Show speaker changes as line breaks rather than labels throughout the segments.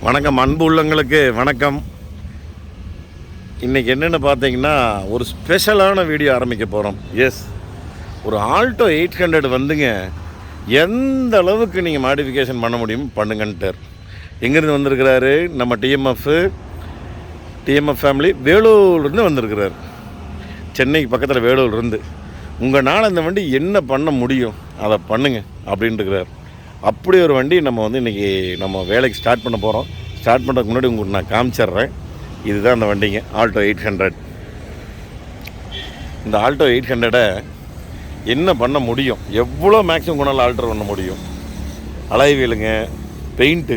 வணக்கம் அன்பு உள்ளங்களுக்கு வணக்கம். இன்றைக்கி என்னென்னு பார்த்தீங்கன்னா ஒரு ஸ்பெஷலான வீடியோ ஆரம்பிக்க போகிறோம். ஒரு ஆல்டோ 800 வந்துங்க எந்த அளவுக்கு நீங்கள் மாடிஃபிகேஷன் பண்ண முடியும் பண்ணுங்கன்ட்டார். எங்கேருந்து வந்திருக்கிறாரு? நம்ம டிஎம்எஃப் ஃபேமிலி வேலூர்லேருந்து வந்திருக்கிறார். சென்னைக்கு பக்கத்தில் வேலூர்லேருந்து. உங்களால் இந்த வண்டி என்ன பண்ண முடியும் அதை பண்ணுங்க அப்படின்ட்டுருக்கிறார். அப்படி ஒரு வண்டி நம்ம இன்றைக்கி நம்ம வேலைக்கு ஸ்டார்ட் பண்ண போகிறோம். ஸ்டார்ட் பண்ணுறதுக்கு முன்னாடி உங்களுக்கு நான் காமிச்சிட்றேன். இதுதான் அந்த வண்டிங்க, ஆல்டோ 800. இந்த ஆல்டோ 800 என்ன பண்ண முடியும், எவ்வளோ மேக்ஸிமம் கொண்டாலும் ஆல்டர் பண்ண முடியும். அலைவீலுங்க, பெயிண்ட்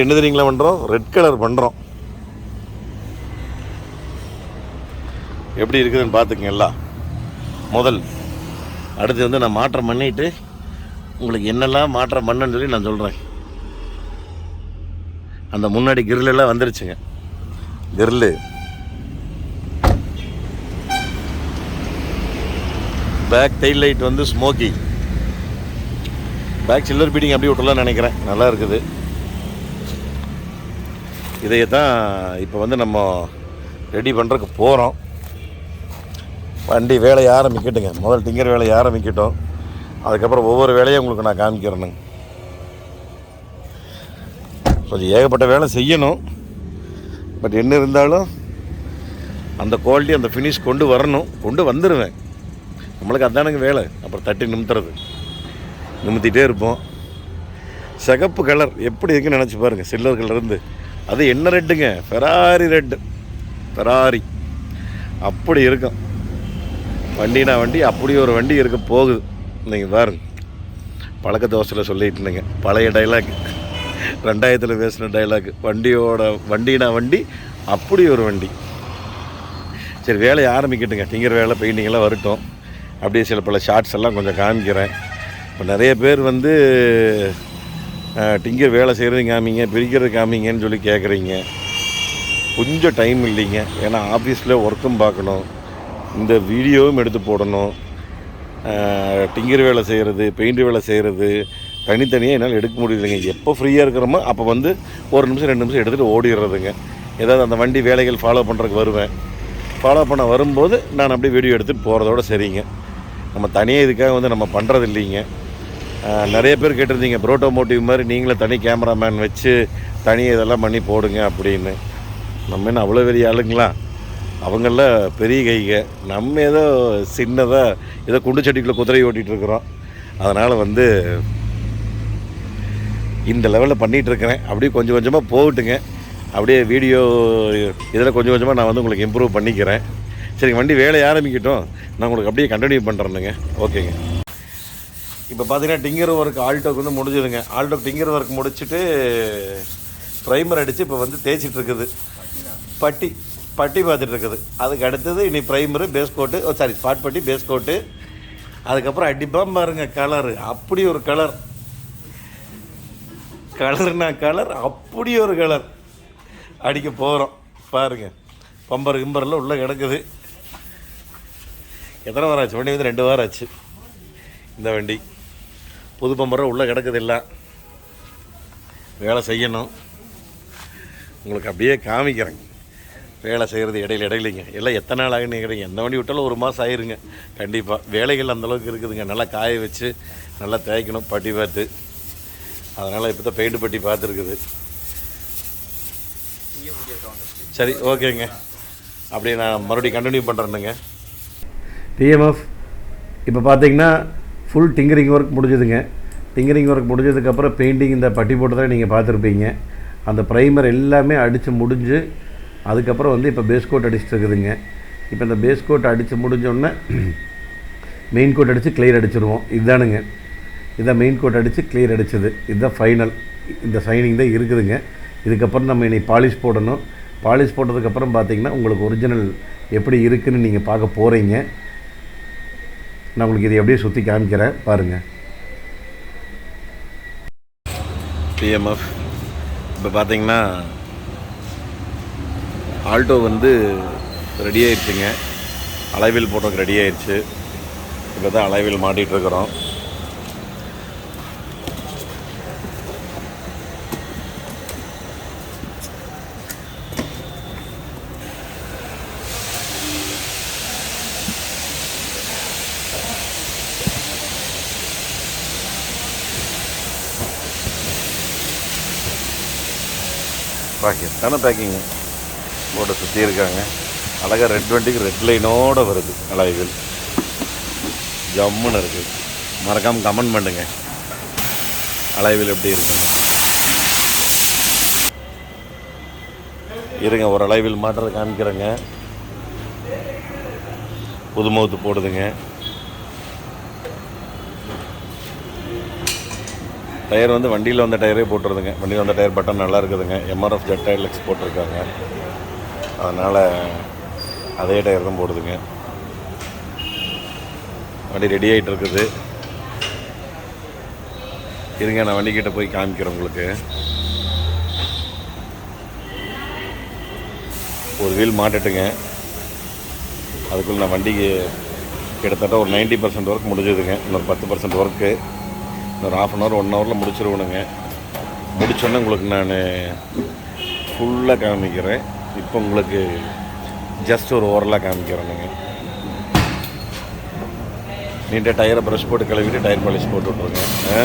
என்ன தெரியுங்களா பண்ணுறோம்? ரெட் கலர் பண்ணுறோம். எப்படி இருக்குதுன்னு பார்த்துக்குங்க எல்லாம் முதல். அடுத்து நான் மாற்றம் பண்ணிவிட்டு உங்களுக்கு என்னெல்லாம் மாற்றம் பண்ணுன்னு சொல்லி நான் சொல்கிறேன். அந்த முன்னாடி கிரிலெல்லாம் வந்துருச்சுங்க. Grill, back tail light smoky, back chiller beading அப்படி விட்டுலான்னு நினைக்கிறேன். நல்லா இருக்குது. இதையே தான் இப்போ நம்ம ரெடி பண்ணுறதுக்கு போகிறோம். வண்டி வேலையை ஆரம்பிக்கட்டுங்க. முதல் டிங்கர் வேலையை ஆரம்பிக்கட்டும். அதுக்கப்புறம் ஒவ்வொரு வேலையும் உங்களுக்கு நான் காமிக்கிறேனுங்க. கொஞ்சம் ஏகப்பட்ட வேலை செய்யணும். பட் என்ன இருந்தாலும் அந்த குவாலிட்டி, அந்த ஃபினிஷ் கொண்டு வரணும். கொண்டு வந்துடுவேன். நம்மளுக்கு அதானுங்க வேலை. அப்புறம் தட்டி நிமித்திட்டே இருப்போம். சிகப்பு கலர் எப்படி இருக்குன்னு நினச்சி பாருங்கள். சில்வர் கலர் இருந்து அது என்ன ரெட்டுங்க? ஃபெராரி அப்படி இருக்கும். வண்டி அப்படி ஒரு வண்டி இருக்க போகுது. நீங்கள் பாருங்க. பழக்க தோசையில் சொல்லிட்டு இருந்தீங்க பழைய டைலாக், 2000 பேசின டைலாக். வண்டி அப்படி ஒரு வண்டி. சரி, வேலையை ஆரம்பிக்கட்டுங்க. டிங்கர் வேலை, பெயிண்டிங்கெல்லாம் வரட்டும். அப்படியே சில பல ஷார்ட்ஸ் எல்லாம் கொஞ்சம் காமிக்கிறேன். இப்போ நிறைய பேர் டிங்கர் வேலை செய்கிறது காமிங்க, பிரிக்கிறது காமிங்கன்னு சொல்லி கேட்குறீங்க. கொஞ்சம் டைம் இல்லைங்க. ஏன்னா ஆஃபீஸில் ஒர்க்கும் பார்க்கணும், இந்த வீடியோவும் எடுத்து போடணும். டிங்கர் வேலை செய்கிறது, பெயிண்ட் வேலை செய்கிறது தனித்தனியாக என்னால் எடுக்க முடியலைங்க. எப்போ ஃப்ரீயாக இருக்கிறோமோ அப்போ ஒரு நிமிஷம் 2 நிமிஷம் எடுத்துகிட்டு ஓடிடுறதுங்க. ஏதாவது அந்த வண்டி வேலைகள் ஃபாலோ பண்ணுறதுக்கு வருவேன். ஃபாலோ பண்ண வரும்போது நான் அப்படியே வீடியோ எடுத்துகிட்டு போகிறதோட சரிங்க. நம்ம தனியாக இதுக்காக நம்ம பண்ணுறது இல்லைங்க. நிறைய பேர் கேட்டிருந்தீங்க, ப்ரோட்டோமோட்டிவ் மாதிரி நீங்களே தனி கேமராமேன் வச்சு தனியாக இதெல்லாம் பண்ணி போடுங்க அப்படின்னு. நம்ம என்ன அவ்வளோ பெரிய ஆளுங்களா? அவங்கள பெரிய கைங்க. நம்ம ஏதோ சின்னதாக ஏதோ குண்டு சட்டிக்குள்ளே குதிரை ஓட்டிகிட்டு இருக்கிறோம். அதனால் இந்த லெவலில் பண்ணிகிட்ருக்கிறேன். அப்படியே கொஞ்சம் கொஞ்சமாக போகட்டுங்க. அப்படியே வீடியோ இதில் கொஞ்சம் கொஞ்சமாக நான் உங்களுக்கு இம்ப்ரூவ் பண்ணிக்கிறேன். சரிங்க, வண்டி வேலையை ஆரம்பிக்கட்டும். நான் உங்களுக்கு அப்படியே கண்டினியூ பண்ணுறேனுங்க. ஓகேங்க. இப்போ பார்த்தீங்கன்னா டிங்கர் ஒர்க் ஆல்டோக்கு முடிஞ்சுதுங்க. ஆல்டோ டிங்கர் ஒர்க் முடிச்சுட்டு ப்ரைமர் அடித்து இப்போ தேய்ச்சிட்ருக்குது. பட்டி பார்த்துட்டு இருக்குது. அதுக்கு அடுத்தது இனி primer, base coat, spot putty, base coat. அதுக்கப்புறம் அடிப்பாம் பாருங்க கலரு. அப்படி ஒரு கலர் அப்படி ஒரு கலர் அடிக்க போகிறோம் பாருங்கள். கிம்பரெல்லாம் உள்ளே கிடக்குது. எத்தனை வாரம் ஆச்சு? வண்டி 2 வாரம் ஆச்சு. இந்த வண்டி புது பம்பரம் உள்ளே கிடக்குது. எல்லாம் வேலை செய்யணும். உங்களுக்கு அப்படியே காமிக்கிறேன் வேலை செய்கிறது இடையிலைங்க. எல்லாம் எத்தனை நாள் ஆகுன்னு நினைக்கிறீங்க? எந்த வண்டி விட்டாலும் 1 மாதம் ஆயிருங்க கண்டிப்பாக. வேலைகள் அந்தளவுக்கு இருக்குதுங்க. நல்லா காய வச்சு நல்லா தேய்க்கணும் பட்டி பார்த்து. அதனால் இப்போ தான் பெயிண்ட் பட்டி பார்த்துருக்குது. சரி, ஓகேங்க. அப்படியே நான் மறுபடியும் கண்டினியூ பண்ணுறேனுங்க. டிஎம்எஃப் இப்போ பார்த்தீங்கன்னா ஃபுல் டிங்கரிங் ஒர்க் முடிஞ்சுதுங்க. டிங்கரிங் ஒர்க் முடிஞ்சதுக்கப்புறம் பெயிண்டிங் இந்த பட்டி போட்டு தான் நீங்கள் பார்த்துருப்பீங்க. அந்த ப்ரைமர் எல்லாமே அடித்து முடிஞ்சு அதுக்கப்புறம் இப்போ பேஸ் கோட் அடிச்சுட்டு இருக்குதுங்க. இப்போ இந்த பேஸ் கோட் அடித்து முடிஞ்சோடனே மெயின் கோட் அடித்து கிளியர் அடிச்சிடுவோம். இதுதானுங்க, இதான் மெயின் கோட் அடித்து கிளியர் அடிச்சது. இதுதான் ஃபைனல். இந்த சைனிங் தான் இருக்குதுங்க. இதுக்கப்புறம் நம்ம இனி பாலிஷ் போடணும். பாலிஷ் போட்டதுக்கப்புறம் பார்த்திங்கன்னா உங்களுக்கு ஒரிஜினல் எப்படி இருக்குதுன்னு நீங்கள் பார்க்க போகிறீங்க. நான் உங்களுக்கு இதை அப்படியே சுற்றி காமிக்கிறேன் பாருங்கள். டிஎம்எஃப் இப்போ பார்த்திங்கன்னா ஆல்டோ ரெடி ஆயிடுச்சுங்க. அலைவில் போட்டதுக்கு ரெடி ஆயிடுச்சு. இப்போ தான் அலைவில் மாட்டிகிட்ருக்குறோம். எத்தனை பேக்கிங்க போட்டு சுற்றி இருக்காங்க. அழகாக ரெட் வண்டிக்கு ரெட் லைனோடு வருது. அலைகள் ஜம்முன்னு இருக்குது. மறக்காமல் கமெண்ட் பண்ணுங்க அலைவில் எப்படி இருக்கு. இருங்க ஒரு அலைவில் மாற்றத்தை காமிக்கிறேங்க. புதுமவுத்து போடுதுங்க. டயர் வந்து வண்டியில் வந்த டயரே போட்டுருதுங்க. வண்டியில் வந்த டயர் பட்டன் நல்லா இருக்குதுங்க. எம்ஆர்எஃப் ஜெட் டயர்லெக்ஸ் போட்டிருக்காங்க. அதனால் அதே டயர் தான் போடுதுங்க. வண்டி ரெடி ஆகிட்டு இருக்குது. இருங்க நான் வண்டிக்கிட்ட போய் காமிக்கிறேன் உங்களுக்கு. ஒரு வீல் மாட்டுட்டுங்க. அதுக்குள்ளே நான் வண்டிக்கு கிட்டத்தட்ட ஒரு 90% ஒர்க் முடிஞ்சதுங்க. இன்னொரு 10% ஒர்க்கு இன்னொரு ½ அன் ஹவர் 1 ஹவரில் முடிச்சிருவேணுங்க. முடிச்சோன்னே உங்களுக்கு நான் ஃபுல்லாக காமிக்கிறேன். இப்போ உங்களுக்கு ஜஸ்ட் ஒரு ஓவரலாக காமிக்கிறேனுங்க. நீட்டாக டயரை ப்ரஷ் போட்டு கழுவிட்டு டயர் பாலிஷ் போட்டு விட்ருங்க.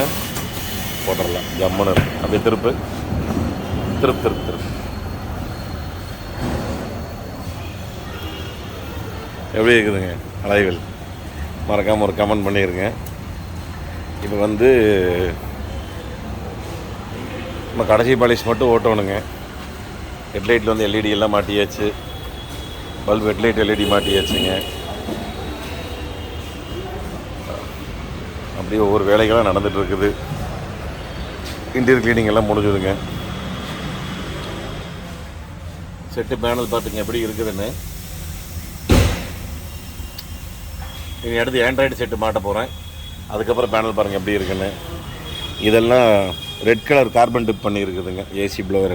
போட்டுடலாம். ஜம்முன்னு இருக்கும். அப்படியே திருப்பு திருப்பு திருப்பு திருப்பு. எப்படி இருக்குதுங்க அலைவில்? மறக்காமல் ஒரு கமெண்ட் பண்ணிடுங்க. இப்போ வந்து நம்ம கடைசி பாலிஷ் மட்டும் ஓட்டணுங்க. ஹெட்லைட்டில் வந்து எல்இடி எல்லாம் மாட்டியாச்சு. பல்ப் ஹெட்லைட் எல்இடி மாட்டியாச்சுங்க. அப்படியே ஒவ்வொரு வேலைகளாக நடந்துகிட்ருக்குது. இன்டீரியர் க்ளீனிங் எல்லாம் முடிஞ்சுதுங்க. செட்டு பேனல் பார்த்துங்க எப்படி இருக்குதுன்னு. இனி அடுத்து ஆண்ட்ராய்டு செட்டு மாட்ட போகிறேன். அதுக்கப்புறம் பேனல் பாருங்கள் எப்படி இருக்குன்னு. இதெல்லாம் ரெட் கலர் கார்பன் டிப் பண்ணியிருக்குதுங்க. ஏசி ப்ளோவர்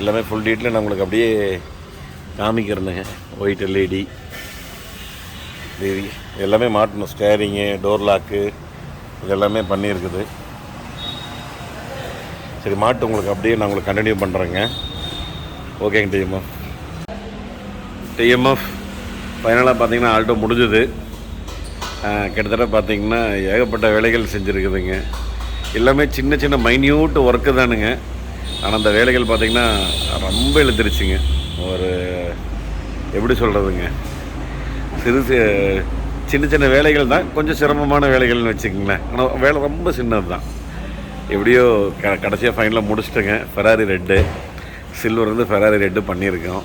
எல்லாமே ஃபுல் டீட்டில் நான் உங்களுக்கு அப்படியே காமிக்கிறேனுங்க. ஒயிட் எல்இடி எல்லாமே மாட்டணும். ஸ்டேரிங்கு, டோர் லாக்கு இதெல்லாமே பண்ணியிருக்குது. சரி மாட்டு உங்களுக்கு அப்படியே நான் உங்களுக்கு கண்டினியூ பண்ணுறேங்க. ஓகேங்க டிஎம்எஃப் ஃபைனலாக பார்த்தீங்கன்னா ஆல்டோ முடிஞ்சுது. கிட்டத்தட்ட பார்த்திங்கன்னா ஏகப்பட்ட வேலைகள் செஞ்சுருக்குதுங்க. எல்லாமே சின்ன சின்ன மைன்யூட் ஒர்க்கு தானுங்க. ஆனால் அந்த வேலைகள் பார்த்திங்கன்னா ரொம்ப இழுத்துருச்சுங்க. ஒரு எப்படி சொல்கிறதுங்க, சின்ன சின்ன வேலைகள் தான், கொஞ்சம் சிரமமான வேலைகள்னு வச்சுக்கோங்களேன். ஆனால் வேலை ரொம்ப சின்னது தான். எப்படியோ கடைசியாக ஃபைனலாக முடிச்சிட்டேங்க. ஃபெராரி ரெட்டு, சில்வர் வந்து ஃபெராரி ரெட்டு பண்ணியிருக்கோம்.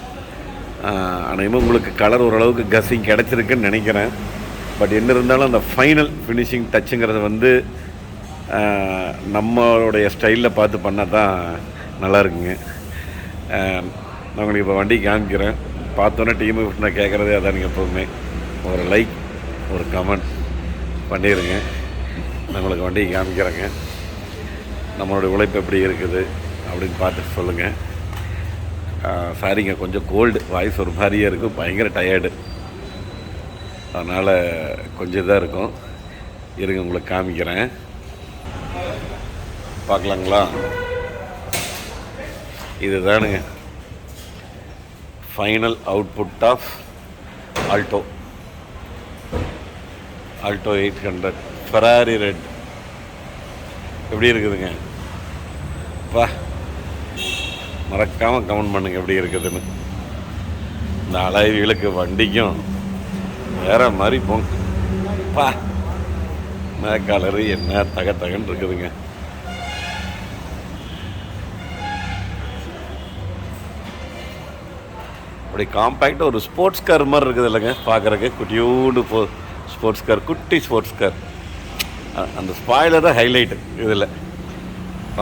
ஆனால் உங்களுக்கு கலர் ஓரளவுக்கு கசிங் கிடச்சிருக்குன்னு நினைக்கிறேன். பட் என்ன இருந்தாலும் அந்த ஃபைனல் ஃபினிஷிங் டச்சுங்கிறது வந்து நம்மளுடைய ஸ்டைலில் பார்த்து பண்ணால் தான் நல்லா இருக்குங்க. நான் உங்களுக்கு இப்போ வண்டி காமிக்கிறேன். பார்த்தோன்னே டீமு நான் கேட்குறதே அதான். எப்போவுமே ஒரு லைக் ஒரு கமெண்ட் பண்ணிடுங்க. நான் உங்களுக்கு வண்டி காமிக்கிறேங்க. நம்மளுடைய உழைப்பு எப்படி இருக்குது அப்படின்னு பார்த்துட்டு சொல்லுங்கள். சாரிங்க, கொஞ்சம் கோல்டு, வாய்ஸ் ஒரு மாதிரியே இருக்கும். பயங்கர டயர்டு, அதனால் கொஞ்சம் இதாக இருக்கும். இருங்க உங்களுக்கு காமிக்கிறேன், பார்க்கலாங்களா? இது தானுங்க final output of Alto 800 Ferrari red. எப்படி இருக்குதுங்க? பா, மறக்காமல் கமெண்ட் பண்ணுங்கள் எப்படி இருக்குதுன்னு. இந்த அலைவிகளுக்கு வண்டிக்கும் வேறு மாதிரி போங்க. பா, மேக்காலரு என்ன தகன்னு இருக்குதுங்க. அப்படி காம்பேக்டாக ஒரு ஸ்போர்ட்ஸ் கார் மாதிரி இருக்குது இல்லைங்க பார்க்குறக்கு. குட்டியூண்டு ஸ்போர்ட்ஸ் கார், குட்டி ஸ்போர்ட்ஸ் கார். அந்த ஸ்பாய்லர் தான் ஹைலைட்டு இதில்.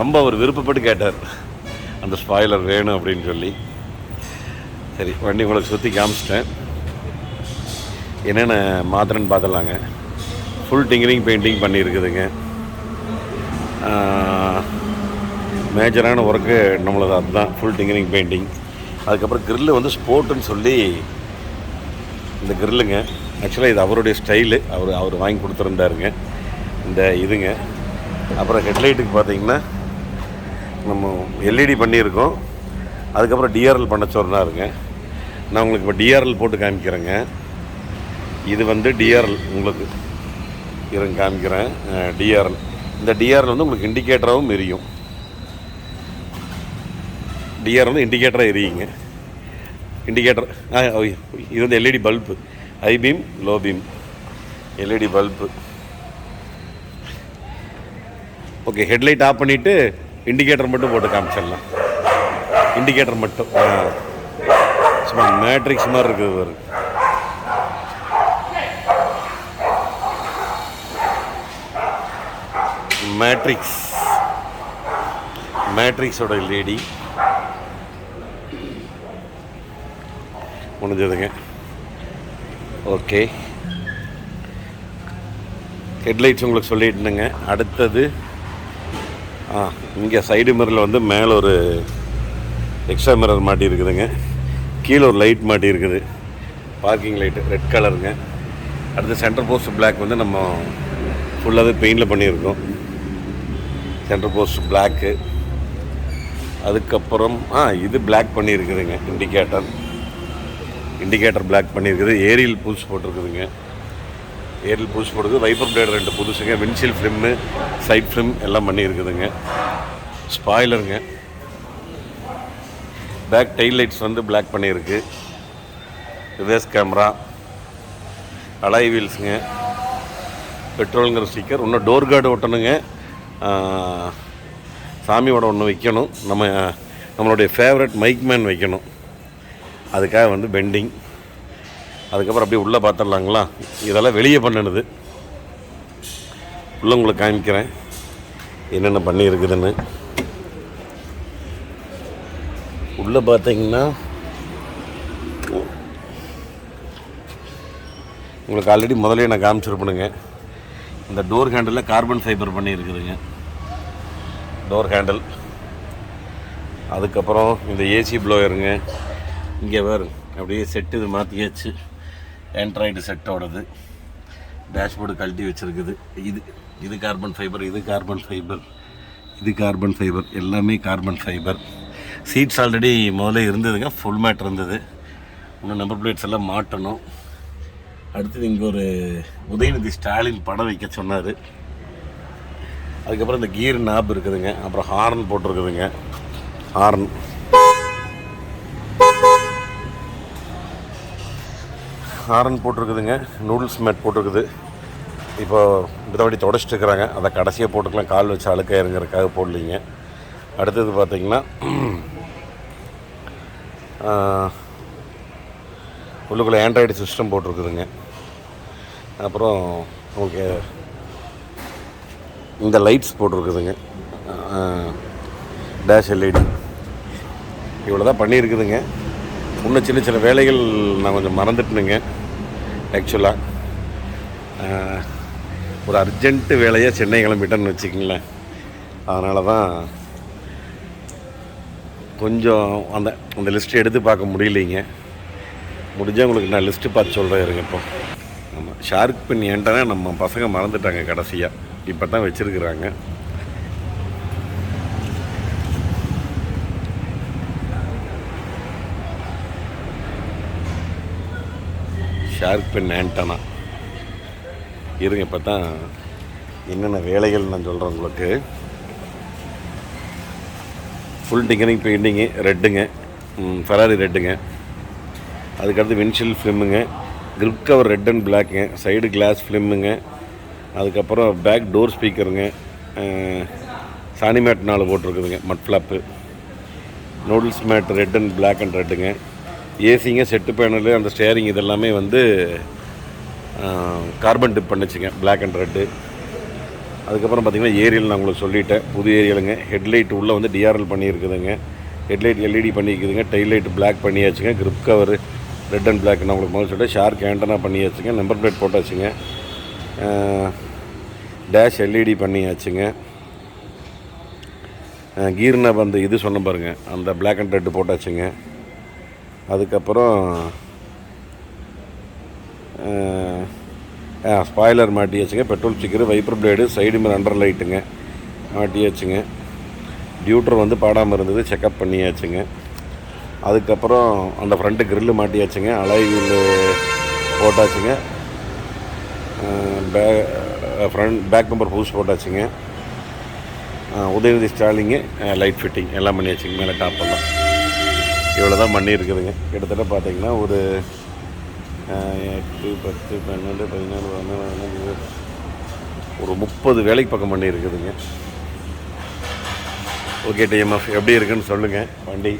ரொம்ப அவர் விருப்பப்பட்டு கேட்டார் அந்த ஸ்பாய்லர் வேணும் அப்படின்னு சொல்லி. சரி, வண்டி உங்களுக்கு சுற்றி காமிச்சிட்டேன். என்னென்ன மாத்திரன்னு பார்த்துலாங்க. ஃபுல் டிங்கரிங் பெயிண்டிங் பண்ணியிருக்குதுங்க. மேஜரான ஒர்க்கு நம்மளது அதுதான், ஃபுல் டிங்கரிங் பெயிண்டிங். அதுக்கப்புறம் கிரில்லு வந்து ஸ்போர்ட்டுன்னு சொல்லி இந்த கிரில்லுங்க. ஆக்சுவலாக இது அவருடைய ஸ்டைலு, அவர் வாங்கி கொடுத்துருந்தாருங்க இந்த இதுங்க. அப்புறம் ஹெட்லைட்டுக்கு பார்த்திங்கன்னா நம்ம எல்இடி பண்ணியிருக்கோம். அதுக்கப்புறம் டிஆர்எல் பண்ண சொன்னாருங்க. நான் உங்களுக்கு இப்போ டிஆர்எல் போட்டு காமிக்கிறேங்க. இது வந்து டிஆர்எல் உங்களுக்கு இருங்க காமிக்கிறேன். டிஆர்எல், இந்த டிஆர்எல் வந்து உங்களுக்கு இண்டிகேட்டராகவும் எரியும். டிஆர் வந்து இண்டிகேட்டராக எரியுங்க. இண்டிகேட்டர் இது வந்து LED bulb, high beam low beam LED bulb. Okay, headlight off பண்ணிவிட்டு இண்டிகேட்டர் மட்டும் போட்டு காமிச்சிடலாம். இண்டிகேட்டர் மட்டும் சும்மா மேட்ரிக்ஸ் மாதிரி இருக்குது பாரு. மேட்ரிக்ஸோட எல்இடி முடிஞ்சதுங்க. ஓகே, ஹெட்லைட்ஸ் உங்களுக்கு சொல்லிட்டுங்க. அடுத்தது இங்கே சைடு மிரரில் வந்து மேலே ஒரு எக்ஸ்ட்ரா மிரர் மாட்டி இருக்குதுங்க. கீழே ஒரு லைட் மாட்டி இருக்குது, பார்க்கிங் லைட்டு ரெட் கலருங்க. அடுத்து சென்டர் போஸ்ட் பிளாக் வந்து நம்ம ஃபுல்லாகவே பெயிண்டில் பண்ணியிருக்கோம். Centre post black. அதுக்கப்புறம் இது பிளாக் பண்ணியிருக்குதுங்க. இண்டிகேட்டர் பிளாக் பண்ணியிருக்குது. ஏரியல் பூஸ் போட்டிருக்குதுங்க. ஏரியல் பூஸ் போட்டுருக்கு. வைப்பர் பிளேடு 2 புதுசுங்க. விண்ட்ஷீல்ட் ஃபிலிம்மு, சைட் ஃபிலிம் எல்லாம் பண்ணியிருக்குதுங்க. ஸ்பாய்லருங்க. பேக் டெயில் லைட்ஸ் வந்து பிளாக் பண்ணியிருக்கு. ரிவர்ஸ் கேமரா, அலாய் வீல்ஸுங்க, பெட்ரோலுங்கிற ஸ்டிக்கர். இன்னும் டோர் கார்டு ஒட்டணுங்க. சாமியோட ஒன்று வைக்கணும். நம்மளுடைய ஃபேவரட் மைக் மேன் வைக்கணும். அதுக்காக வந்து பெண்டிங். அதுக்கப்புறம் அப்படியே உள்ளே பார்த்துடலாங்களா. இதெல்லாம் வெளியே பண்ணினது. உள்ளே உங்களுக்கு காமிக்கிறேன் என்னென்ன பண்ணியிருக்குதுன்னு. உள்ளே பார்த்தீங்கன்னா உங்களுக்கு ஆல்ரெடி முதலே நான் காமிச்சிருப்பேனுங்க. இந்த டோர் ஹேண்டிலில் கார்பன் ஃபைபர் பண்ணியிருக்குதுங்க. Door handle. அதுக்கப்புறம் இந்த ஏசி ப்ளோயருங்க. இங்கே வேறு அப்படியே செட்டு இது மாற்றியாச்சு. ஆண்ட்ராய்டு செட்டோடது. டேஷ்போர்டு கழட்டி வச்சுருக்குது. இது கார்பன் ஃபைபர், இது கார்பன் ஃபைபர் எல்லாமே கார்பன் ஃபைபர். சீட்ஸ் ஆல்ரெடி முதல்ல இருந்ததுங்க, ஃபுல் மேட் இருந்தது. இன்னும் நம்பர் பிளேட்ஸ் எல்லாம் மாட்டணும். அடுத்தது இங்கே ஒரு உதயநிதி ஸ்டாலின் படம் வைக்க சொன்னார். அதுக்கப்புறம் இந்த கியர் நாப் இருக்குதுங்க. அப்புறம் ஹார்ன் போட்டிருக்குதுங்க. ஹார்ன் போட்டிருக்குதுங்க. நூடுல்ஸ் மேட் போட்டிருக்குது. இப்போ மிதவாடி தொடச்சிட்டு இருக்கிறாங்க. அதை கடைசியாக போட்டுக்கலாம், கால் வச்சு அழுக்க இறங்குறதுக்காக போடலிங்க. அடுத்தது பார்த்திங்கன்னா உள்ளுக்குள்ளே ஆண்ட்ராய்டு சிஸ்டம் போட்டிருக்குதுங்க. அப்புறம் ஓகே, இந்த லைட்ஸ் போட்டிருக்குதுங்க. Dash LED. இவ்வளோ தான் பண்ணியிருக்குதுங்க. இன்னும் சின்ன சின்ன வேலைகள் நான் கொஞ்சம் மறந்துட்டேனுங்க. ஆக்சுவலாக ஒரு அர்ஜென்ட்டு வேலையாக சென்னை கிளம்பிட்டேன்னு வச்சுக்கிங்களேன். அதனால தான் கொஞ்சம் அந்த லிஸ்ட்டு எடுத்து பார்க்க முடியலைங்க. முடிஞ்சால் உங்களுக்கு நான் லிஸ்ட்டு பார்த்து சொல்கிறேன் இருங்க. இப்போ ஆமாம், ஷார்க் பின் ஏன்ட்டானே நம்ம பசங்க மறந்துட்டாங்க கடைசியாக. இப்போ தான் வச்சுருக்குறாங்க. ஷார்க் பின் ஆண்டனா இருங்க. இப்போ தான் என்னென்ன வேலைகள் நான் சொல்கிறேன் உங்களுக்கு. ஃபுல் டிங்கரிங் பெயிண்டிங்கு ரெட்டுங்க, ஃபெராரி ரெட்டுங்க. அதுக்கடுத்து விண்ட்ஷீல்ட் ஃபிலிமுங்க, கிரிப் கவர் ரெட் அண்ட் பிளாக்குங்க, சைடு கிளாஸ் ஃபிலிமுங்க. அதுக்கப்புறம் பேக் டோர் ஸ்பீக்கருங்க, சாணி மேட் 4 போட்டிருக்குதுங்க, mud flap, noodles mat red and black and ரெட்டுங்க. ஏசிங்க, செட்டு பேனலு, அந்த ஸ்டேரிங் இதெல்லாமே வந்து கார்பன் டிப் பண்ணிச்சுங்க, பிளாக் அண்ட் ரெட்டு. அதுக்கப்புறம் பார்த்திங்கன்னா ஏரியல் நான் உங்களுக்கு சொல்லிட்டேன், புது ஏரியலுங்க. ஹெட்லைட் உள்ளே வந்து டிஆர்எல் பண்ணியிருக்குதுங்க. ஹெட்லைட் எல்இடி பண்ணியிருக்குதுங்க. டெயில் லைட் பிளாக் பண்ணியாச்சுங்க. Grip cover red and black நான் உங்களுக்கு முதல்ல சொல்லிட்டேன். ஷார்க் ஆண்டனா பண்ணியாச்சுங்க. நம்பர் பிளேட் போட்டாச்சுங்க. டேஷ் எல்இடி பண்ணியாச்சுங்க. கீர்னா வந்து இது சொன்ன பாருங்க, அந்த பிளாக் அண்ட் ரெட்டு போட்டாச்சுங்க. அதுக்கப்புறம் ஸ்பாய்லர் மாட்டியாச்சுங்க. Petrol sticker, wiper blade, side mirror, under லைட்டுங்க மாட்டியாச்சுங்க. டியூட்டர் வந்து பாடாமல் இருந்தது, செக்கப் பண்ணியாச்சுங்க. அதுக்கப்புறம் அந்த ஃப்ரண்ட்டு கிரில்லு மாட்டியாச்சுங்க. அலாய் வீல் போட்டாச்சுங்க. பேக் நம்பர் பூஸ் போட்டாச்சுங்க. உதயநிதி ஸ்டாலிங்கு லைட் ஃபிட்டிங் எல்லாம் பண்ணியாச்சுங்க. மேலே டாப்பெல்லாம் இவ்வளோ தான் பண்ணியிருக்குதுங்க. கிட்டத்தட்ட பார்த்தீங்கன்னா ஒரு 8, 10, 12, 14, 15, ஒரு 30 வேலைக்கு பக்கம் பண்ணியிருக்குதுங்க. ஓகே டிஎம்எஃப், எப்படி இருக்குன்னு சொல்லுங்கள் வண்டி.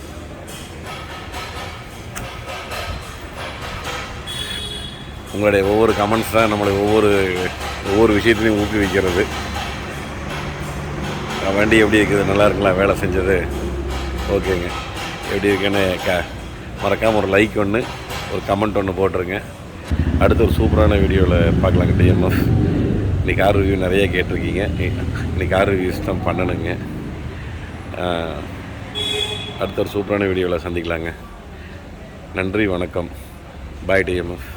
உங்களுடைய ஒவ்வொரு கமெண்ட்ஸ் தான் நம்மளை ஒவ்வொரு விஷயத்துலையும் ஊக்குவிக்கிறது. வண்டி எப்படி இருக்குது, நல்லா இருக்குங்களா வேலை செஞ்சது? ஓகேங்க, எப்படி இருக்குன்னு மறக்காமல் ஒரு லைக் ஒன்று, ஒரு கமெண்ட் ஒன்று போட்டுருங்க. அடுத்து ஒரு சூப்பரான வீடியோவில் பார்க்கலாங்க டிஎம்எஃப். இன்றைக்கி கார் ரிவ்யூ நிறைய கேட்டிருக்கீங்க. இன்றைக்கி கார் ரிவ்யூஸ் தான் பண்ணணுங்க. அடுத்த ஒரு சூப்பரான வீடியோவில் சந்திக்கலாங்க. நன்றி, வணக்கம். பாய் டிஎம்எஃப்.